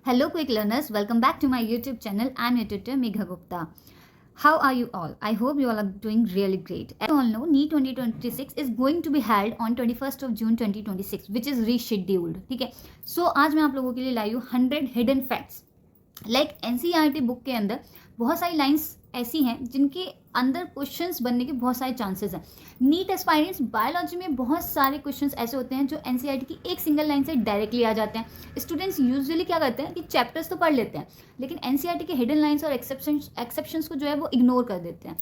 Hello quick learners, welcome back to my YouTube channel. I'm your tutor Megha Gupta. How are you all? I hope you all are doing really great. As you all know, NEET 2026 is going to be held on 21st of June 2026 which is rescheduled. ठीक है. So आज मैं आप लोगों के लिए लाई हूँ 100 hidden facts. Like NCERT book के अंदर बहुत सारी लाइंस ऐसी हैं जिनके अंदर क्वेश्चंस बनने के बहुत सारे चांसेस हैं. नीट एस्पायरेंट्स बायोलॉजी में बहुत सारे क्वेश्चंस ऐसे होते हैं जो NCERT की एक सिंगल लाइन से डायरेक्टली आ जाते हैं. स्टूडेंट्स यूजुअली क्या करते हैं कि चैप्टर्स तो पढ़ लेते हैं लेकिन NCERT के हिडन लाइंस और एक्सेप्शंस को जो है वो इग्नोर कर देते हैं.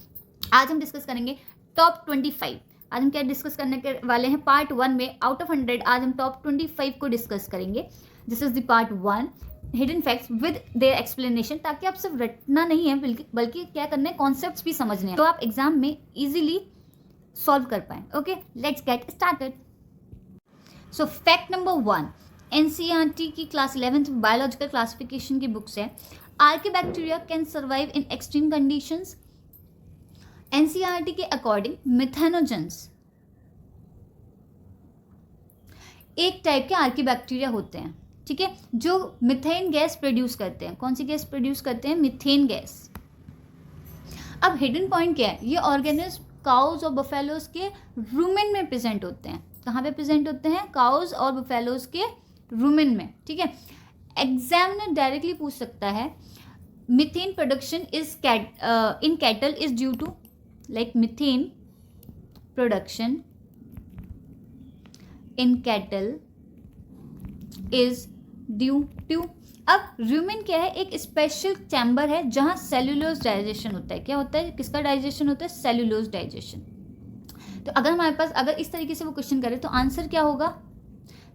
आज हम डिस्कस करेंगे टॉप 25. आज हम क्या डिस्कस करने के वाले हैं पार्ट 1 में. आउट ऑफ 100 आज हम टॉप 25 को डिस्कस करेंगे. This is the part 1 hidden facts with their explanation, ताकि आप सिर्फ रटना नहीं है बल्कि क्या करना है, कॉन्सेप्ट्स भी समझने हैं तो आप एग्जाम में इजीली सॉल्व कर पाएं. Okay, let's get started. So fact number 1, NCERT की क्लास 11th बायोलॉजिकल क्लासिफिकेशन की बुक्स है. आर्कियोबैक्टीरिया can survive in extreme conditions. NCERT के अकॉर्डिंग मिथेनोजेंस एक टाइप के आर्कियोबैक्टीरिया होते हैं, ठीक है, जो मिथेन गैस प्रोड्यूस करते हैं. कौन सी गैस प्रोड्यूस करते हैं? Methane gas. अब हिडन पॉइंट क्या है? ये ऑर्गेनिज्म काउज और बफेलोज के रूमेन में प्रेजेंट होते हैं. कहाँ पे प्रेजेंट होते हैं? काउज और बफेलोज के रूमेन में. ठीक है. एग्जामिनर डायरेक्टली पूछ सकता है methane production is in cattle is due to, like methane production in cattle is due to. अब रूमेन क्या है? एक स्पेशल चैम्बर है जहां सेल्यूलोज डाइजेशन होता है. क्या होता है? किसका डाइजेशन होता है? Cellulose digestion. तो अगर हमारे पास अगर इस तरीके से वो क्वेश्चन करे तो आंसर क्या होगा?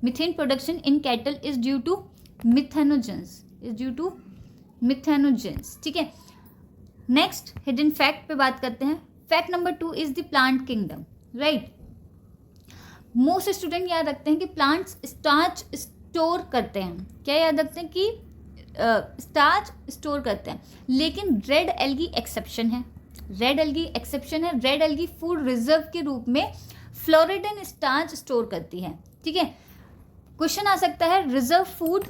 Methane production in cattle is due to methanogens. ठीक है. नेक्स्ट हिडन फैक्ट पे बात करते हैं. Fact number 2 is the plant kingdom. Right, most student याद रखते हैं कि प्लांट्स स्टार्च स्टोर करते हैं. क्या याद रखते हैं? कि स्टार्च स्टोर करते हैं. लेकिन रेड एल्गी एक्सेप्शन है. रेड एल्गी फूड रिजर्व के रूप में फ्लोरिडन स्टार्च स्टोर करती है. ठीक है. क्वेश्चन आ सकता है reserve food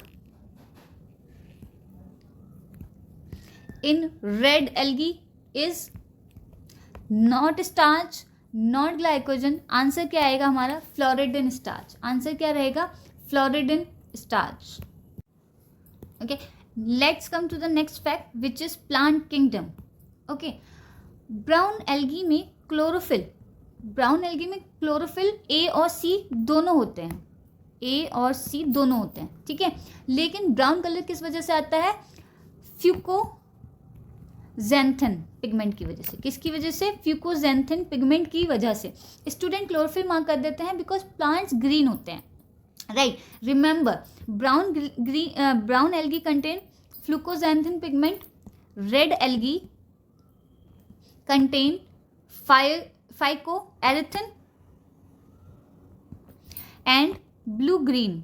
in red algae is not starch not glycogen. Answer क्या आएगा हमारा? Floridean starch. आंसर क्या रहेगा? Floridean starch. Okay, let's come to the next fact which is plant kingdom. Okay, brown algae में chlorophyll A और C दोनों होते हैं. ठीक है. लेकिन ब्राउन कलर किस वजह से आता है? फ्यूकोजेंथन पिगमेंट की वजह से. किसकी वजह से? फ्यूकोजेंथन पिगमेंट की वजह से. स्टूडेंट क्लोरोफिल मार्क कर देते हैं बिकॉज प्लांट्स ग्रीन होते हैं. Right, remember brown algae contain fucoxanthin pigment, red algae contain phycoerythrin and blue green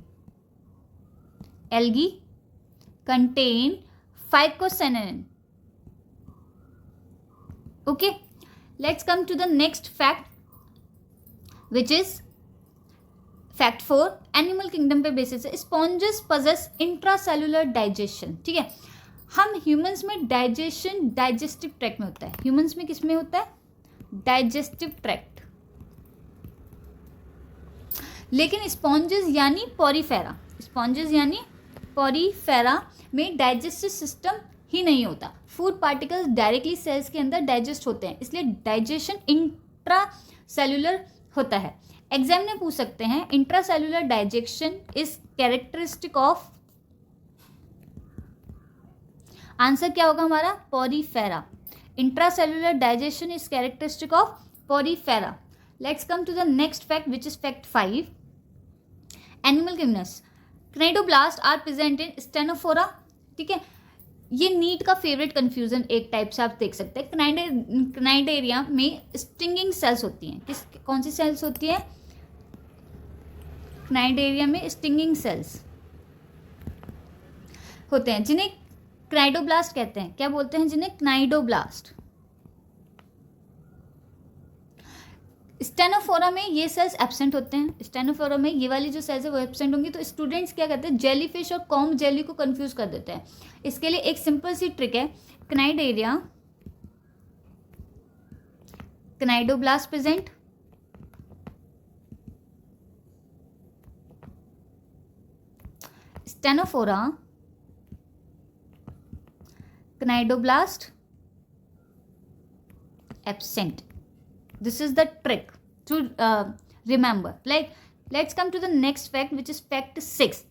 algae contain phycocyanin. Okay, let's come to the next fact which is fact 4. Animal kingdom पे basis है. Sponges possess intracellular digestion. ठीक है. हम humans में digestion digestive tract में होता है. Humans में किस में होता है? Digestive tract. लेकिन स्पॉन्जेस यानी पॉरीफेरा में डाइजेस्टिव सिस्टम ही नहीं होता. फूड पार्टिकल्स डायरेक्टली सेल्स के अंदर डाइजेस्ट होते हैं, इसलिए डाइजेशन इंट्रासेलुलर होता है. एग्जामिनर पूछ सकते हैं intracellular digestion is characteristic of. Answer क्या होगा हमारा? Porifera. Intracellular digestion is characteristic of Porifera. Let's come to the next fact which is fact 5. Animal kingdoms cnidoblast are present in Ctenophora. ठीक है. ये नीट का फेवरेट कंफ्यूजन एक type से आप देख सकते हैं. क्नाइडेरिया में स्टिंगिंग सेल्स होती हैं. कौन सी सेल्स होती है? क्नाइडेरिया में स्टिंगिंग सेल्स होते हैं जिन्हें क्नाइडोब्लास्ट कहते हैं. क्या बोलते हैं जिन्हें? क्नाइडोब्लास्ट. स्टेनोफोरा में ये सेल्स एब्सेंट होते हैं, स्टेनोफोरा में ये वाली जो सेल्स है वो एब्सेंट होंगी। तो स्टूडेंट्स क्या करते हैं, जेलीफिश और कॉम्ब जेली को कंफ्यूज कर देते हैं। इसके लिए एक सिंपल सी ट्रिक है, क्नाइडेरिया, क्नाइडोब्लास्ट present, Ctenophora, क्नाइडोब्लास्ट absent. This is the trick to remember. Like, let's come to the next fact, which is fact 6.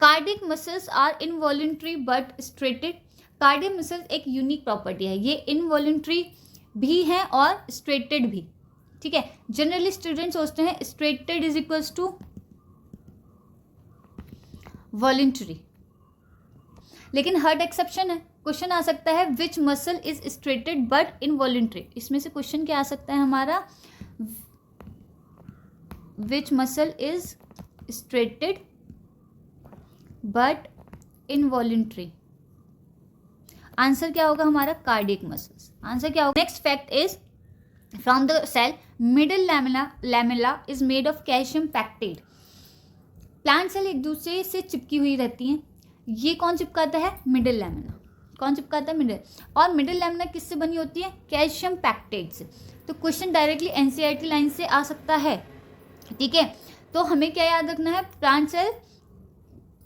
Cardiac muscles are involuntary but straighted. Cardiac muscles एक unique property है, ये involuntary भी है और straighted भी, ठीक है। Generally student सोचते हैं straighted is equals to voluntary, लेकिन हर्ट एक्सेप्शन है। क्वेश्चन आ सकता है which muscle is striated but involuntary. इसमें से क्वेश्चन क्या आ सकता है हमारा, which muscle is striated but involuntary. Answer क्या होगा हमारा, कार्डियक मसल्स। आंसर क्या होगा। Next fact is from the cell middle lamella is made of calcium pectate. Plant cell एक दूसरे से चिपकी हुई रहती हैं, ये कौन चिपकाता है, मिडिल लैमिना। कौन चिपकाता है, मिडिल। और मिडिल लैमिना किससे बनी होती है, कैल्शियम पैक्टेट से। तो क्वेश्चन डायरेक्टली एनसीईआरटी लाइन से आ सकता है, ठीक है। तो हमें क्या याद रखना है, प्लांट सेल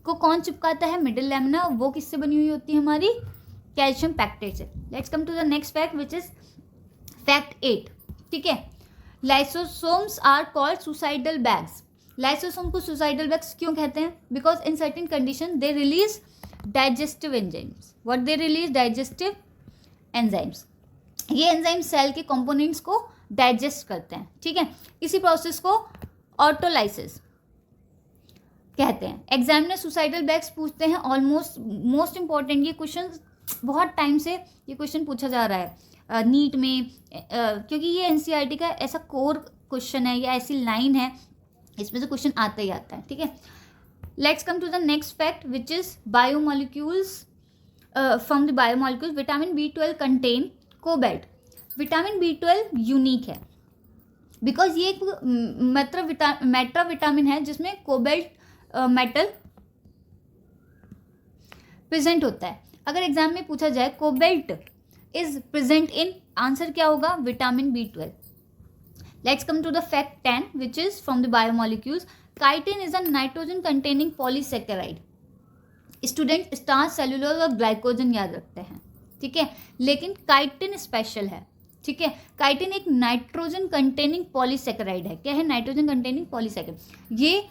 को कौन चिपकाता है, मिडिल लैमिना, वो किससे बनी हुई होती है हमारी, कैल्शियम पैक्टेट से। Let's come to the next fact which is fact 8, ठीक है। Lysosomes are called suicidal bags. Lysosome को सुसाइडल बैग्स क्यों कहते हैं, because in certain condition they release digestive enzymes. What they release, digestive enzymes. ये enzyme cell के components को digest करते हैं, ठीक है। इसी प्रोसेस को ऑटोलाइसिस कहते हैं। एग्जामिनर सुसाइडल बैग्स पूछते हैं ऑलमोस्ट, मोस्ट इंपॉर्टेंट ये क्वेश्चन, बहुत टाइम से ये क्वेश्चन पूछा जा रहा है नीट में, क्योंकि ये एनसीईआरटी का ऐसा कोर क्वेश्चन है या ऐसी लाइन है, इसमें से क्वेश्चन आता ही आता है, ठीक है। Let's come to the next fact which is biomolecules. From the biomolecules vitamin B12 contain cobalt. Vitamin B12 unique है बिकॉज ये एक मेट्रा विटामिन है जिसमें कोबाल्ट मेटल प्रेजेंट होता है। अगर एग्जाम में पूछा जाए cobalt is present in, answer क्या होगा, vitamin B12। Let's come to the fact 10 which is from the biomolecules. Chitin is a nitrogen containing polysaccharide. Student starch, cellulose और ग्लाइकोजन याद रखते हैं, ठीक है, लेकिन काइटिन स्पेशल है, ठीक है। काइटिन एक नाइट्रोजन कंटेनिंग पॉलीसेकेराइड है। क्या है, नाइट्रोजन कंटेनिंग पॉलीसेकेराइड। ये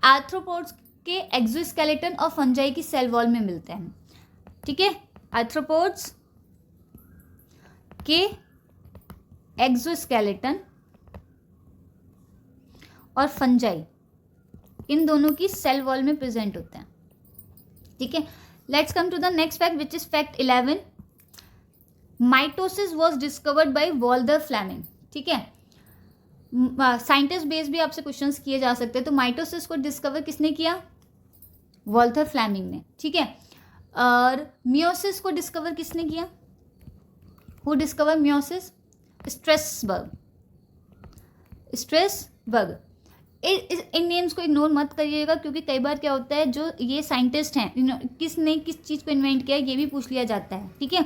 आर्थ्रोपोड्स के एक्सोस्केलेटन और फंजाई की सेल वॉल में मिलते हैं, ठीक है। आर्थ्रोपोड्स के एक्सोस्केलेटन और फंजाई, इन दोनों की सेल वॉल में प्रेजेंट होते हैं, ठीक है। Let's come to the next fact which is fact 11। Mitosis was discovered by Walther Flemming, ठीक है। साइंटिस्ट बेस भी आपसे क्वेश्चंस किए जा सकते हैं। तो माइटोसिस को डिस्कवर किसने किया, वॉल्टर फ्लेमिंग ने, ठीक है। और मियोसिस को डिस्कवर किसने किया, who discover meiosis, Strasberg. In names को इग्नोर मत करिएगा क्योंकि कई बार क्या होता है, जो ये साइंटिस्ट हैं किसने किस चीज़ को इन्वेंट किया ये भी पूछ लिया जाता है, ठीक है।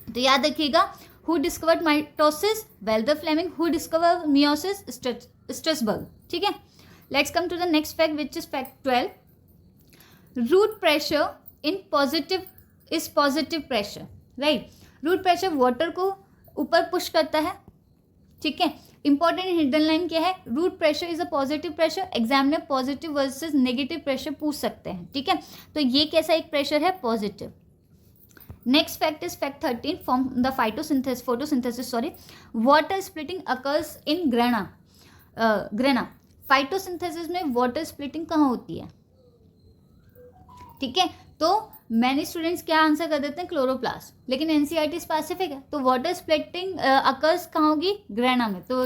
तो याद रखिएगा, who discovered mitosis, Walther Flemming. Who discover meiosis, Strasburger, ठीक है। Let's come to the next fact which is fact 12। Root pressure in positive is positive pressure, right. Root pressure water को ऊपर पुश करता है, ठीक है। इंपॉर्टेंट हिडन लाइन क्या है, root pressure is a positive pressure. Examiner positive versus negative pressure पूछ सकते हैं, ठीक है। तो ये कैसा एक प्रेशर है, positive. Next fact is fact 13 from the photosynthesis water splitting occurs in grana. Photosynthesis में वाटर स्प्लिटिंग कहाँ होती है, ठीक है। तो मैनी स्टूडेंट्स क्या आंसर कर देते हैं, क्लोरोप्लास्ट, लेकिन एनसीईआरटी स्पेसिफिक है, तो वाटर स्प्लिटिंग अकर्स कहाँ होगी, ग्रेना में। तो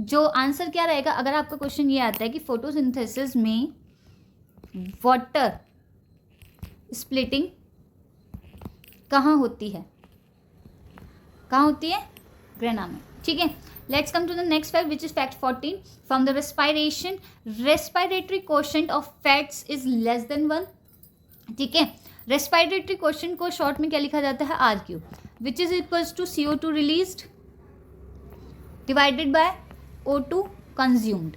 जो आंसर क्या रहेगा, अगर आपका क्वेश्चन ये आता है कि फोटोसिंथेसिस में वाटर स्प्लिटिंग कहाँ होती है, कहाँ होती है, ग्रेना में, ठीक है। Let's come to the next fact, which is fact 14. From the respiration, respiratory quotient of fats is less than 1. ठीक है, रेस्पिरेटरी क्वेश्चन को शॉर्ट में क्या लिखा जाता है, RQ, which is equals to CO2 released divided by O2 consumed.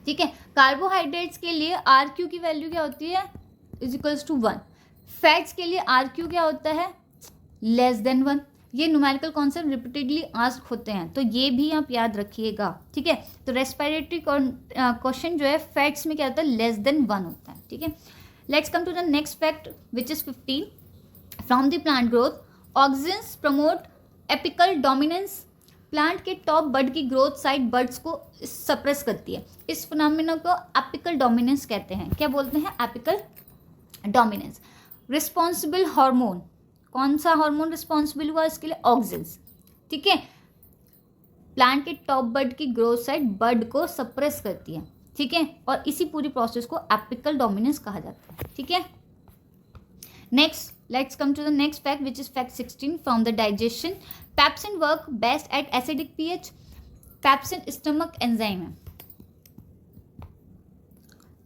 ठीक है, कार्बोहाइड्रेट्स के लिए RQ की वैल्यू क्या होती है, इज इक्वल्स टू 1. फैट्स के लिए RQ क्या होता है, लेस देन 1. ये न्यूमेरिकल कॉन्सेप्ट रिपीटेडली आस्क होते हैं, तो ये भी आप याद रखिएगा. ठीक है, तो रेस्पिरेटरी क्वेश्चन जो है फैट्स में क्या होता है, लेस देन 1 होता है. ठीक है, let's come to the next fact, which is 15. From the plant growth, auxins promote apical dominance. Plant के टॉप बड की ग्रोथ साइड बड्स को सप्रेस करती है. इस फिनोमेना को एपिकल डोमिनेंस कहते हैं. क्या बोलते हैं, एपिकल डोमिनेंस. रिस्पॉन्सिबल हार्मोन, कौन सा हार्मोन रिस्पॉन्सिबल हुआ इसके लिए, ऑक्सीजन्स. ठीक है, प्लांट के टॉप बड की ग्रोथ साइड बड को सप्रेस करती है. ठीक है, और इसी पूरी प्रोसेस को एपिकल डोमिनेंस कहा जाता है. ठीक है, next let's come to the next fact, which is fact 16. From the digestion, pepsin work best at acidic pH. Pepsin stomach enzyme है,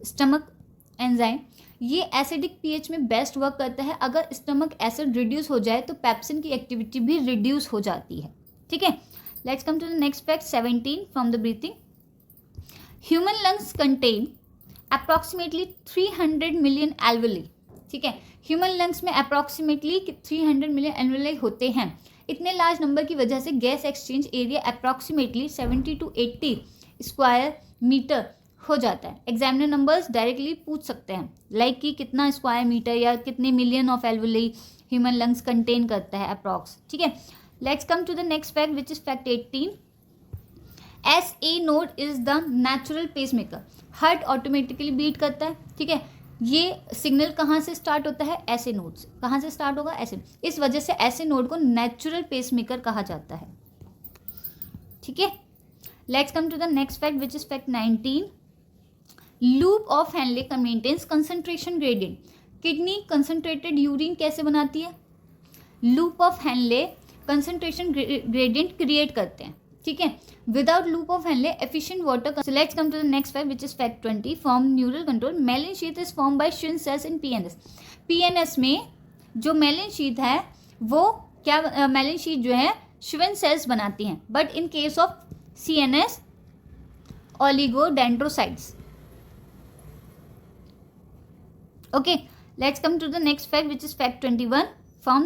स्टमक एंजाइम. ये एसिडिक पीएच में बेस्ट वर्क करता है. अगर स्टमक एसिड रिड्यूस हो जाए तो pepsin की एक्टिविटी भी रिड्यूस हो जाती है. ठीक है, let's come to the next fact 17. From the breathing, human lungs contain approximately 300 million alveoli. ठीक है, ह्यूमन लंग्स में अप्रॉक्सीमेटली 300 मिलियन एल्वेली होते हैं. इतने लार्ज नंबर की वजह से gas exchange area approximately 70 to 80 square metre हो जाता है. एग्जामिनर नंबर्स डायरेक्टली पूछ सकते हैं, लाइक कि कितना स्क्वायर मीटर या कितने million of alveoli human lungs contain करता है अप्रॉक्स. ठीक है, let's come to the next fact, which is fact 18. SA node is the natural pacemaker. Heart automatically beat करता है. ठीक है, ये सिग्नल कहाँ से स्टार्ट होता है, SA नोड से. कहाँ से स्टार्ट होगा, SA. इस वजह से SA नोड को नेचुरल पेसमेकर कहा जाता है. ठीक है, let's come to the next fact, which is fact 19. Loop of Henle maintains concentration gradient. Kidney concentrated urine कैसे बनाती है, loop of Henle concentration gradient create करते हैं. ठीक है, without loop of Henle efficient water. So let's come to the next fact, which is fact 20. From neural control, myelin sheath is form bye श्विन sales in PNS. PNS में जो मेलिन sheath है वो क्या, मेलिन sheath जो है श्विन सेल्स बनाती हैं. But in case of CNS, oligodendrocytes. Okay, let's come to the next fact, which is fact 21. From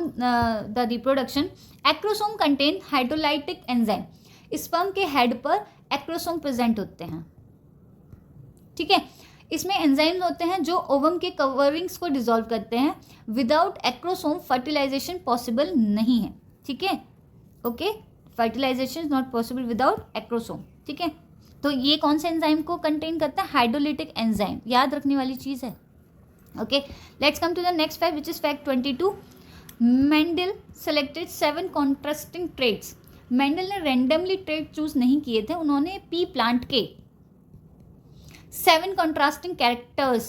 the reproduction, acrosome contain hydrolytic enzyme. Sperm के हेड पर एक्रोसोम प्रेजेंट होते हैं. ठीक है, इसमें एंजाइम्स होते हैं जो ओवम के कवरिंग्स को डिसॉल्व करते हैं. विदाउट एक्रोसोम फर्टिलाइजेशन पॉसिबल नहीं है. ठीक है, okay, fertilisation is not possible without acrosome. ठीक है, तो ये कौन से एंजाइम को कंटेन करता है, हाइड्रोलिटिक एंजाइम. याद रखने वाली चीज़ है. Okay, let's come to the next fact, which is fact 22. Mendel selected 7 contrasting traits. Mendel ने randomly trait choose नहीं किए थे, उन्होंने pea plant के 7 contrasting characters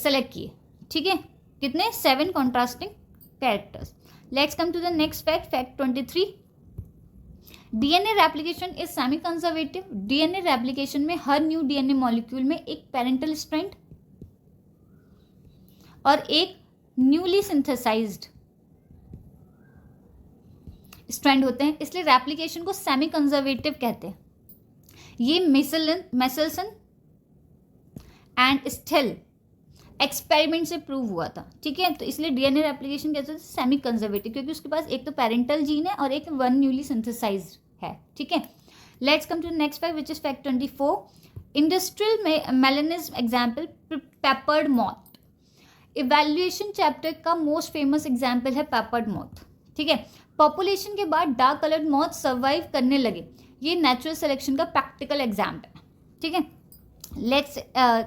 select किए. ठीक है, कितने, 7 contrasting characters. Let's come to the next fact, fact 23. DNA replication is semi conservative. DNA replication में हर न्यू DNA मॉलिक्यूल में एक पेरेंटल स्ट्रैंड और एक न्यूली सिंथेसाइज्ड स्ट्रैंड होते हैं, इसलिए रेप्लिकेशन को सेमी कंजर्वेटिव कहते हैं. ये मेसेल्सन एंड स्टेल एक्सपेरिमेंट से प्रूव हुआ था. ठीक है, तो इसलिए डीएनए रेप्लिकेशन कहते हैं सेमी कंजर्वेटिव, क्योंकि उसके पास एक तो पेरेंटल जीन है और एक वन न्यूली सिंथेसाइज्ड है. ठीक है, let's come to next fact, which is fact 24. Industrial melanism example, peppered moth. Evolution chapter का मोस्ट फेमस एग्जाम्पल है पेपर्ड मॉथ. ठीक है, पॉपुलेशन के बाद डार्क कलर्ड मॉथ सर्वाइव करने लगे. ये नेचुरल सिलेक्शन का प्रैक्टिकल एग्जाम्पल है. ठीक है, let's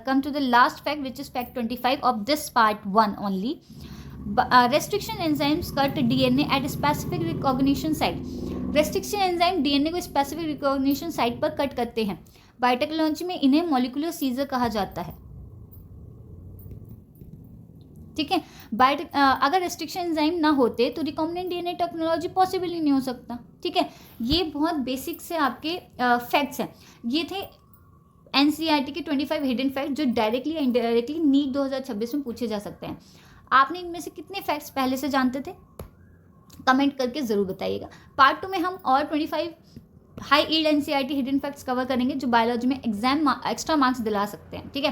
come to the last fact, which is fact 25 of this part 1 only. Restriction enzymes cut DNA at specific recognition site. Restriction enzyme DNA को specific recognition site पर cut करते हैं. Biotechnology में इन्हें molecular scissor कहा जाता है. ठीक है। अगर रेस्ट्रिक्शन एंजाइम ना होते तो रिकॉम्बिनेंट डीएनए टेक्नोलॉजी पॉसिबल ही नहीं हो सकता। ठीक है, ये बहुत बेसिक से आपके फैक्ट्स हैं। ये थे एनसीईआरटी के 25 हिडन फैक्ट जो डायरेक्टली या इनडायरेक्टली नीट 2026 में पूछे जा सकते हैं। आपने इनमें से कितने फैक्ट्स पहले से जानते थे? कमेंट करके ज़रूर बताइएगा। पार्ट 2 में हम और 25 high yield NCERT hidden facts cover करेंगे जो बायोलॉजी में एग्जाम एक्स्ट्रा मार्क्स दिला सकते हैं। ठीक है,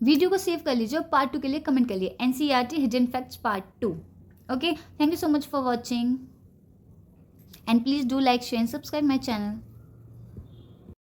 वीडियो को सेव कर लीजिए और पार्ट 2 के लिए कमेंट करिए NCERT hidden facts part 2। Okay, thank you so much for watching and please do like, share and subscribe my channel.